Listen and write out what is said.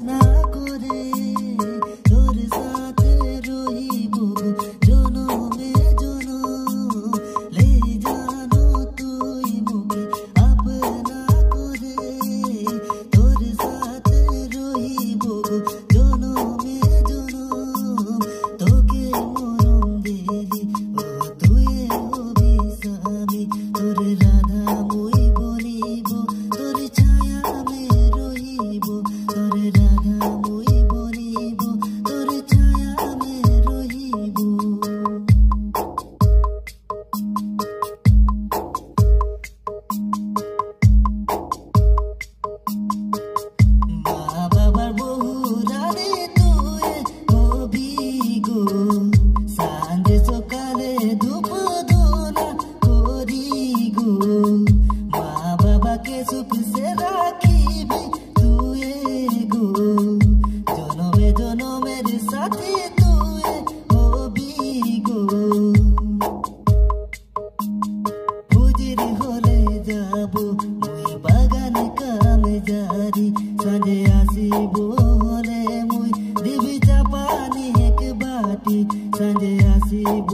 না করে তোর সাথে রহিব জনমে জনম লে জানো তুই মুখে আপনা করে তোর সাথে রহিব জনমে জনম তোকে মরম দেলি ও তুই হবি স্বামী তোর রাধা মই বলিব তোর ছায়া মে রহিব তোর রাধা মই বলিব তোর ছায়া মে রহিব মা বাবার বহুরারে তুই হবি গো সাঁঝে সকালে ধূপ ধুনা করি গো মা বাবাকে সুখ সে রাখিবি তুই গো জনমে জনমের সাথে তুই হবি গো ফুজির হলে যাব মুই বাগানে কামে যারি সাঁঝে আসিব হলে মুই দিবি চা পানি এক বাটি সাঁঝে আসিব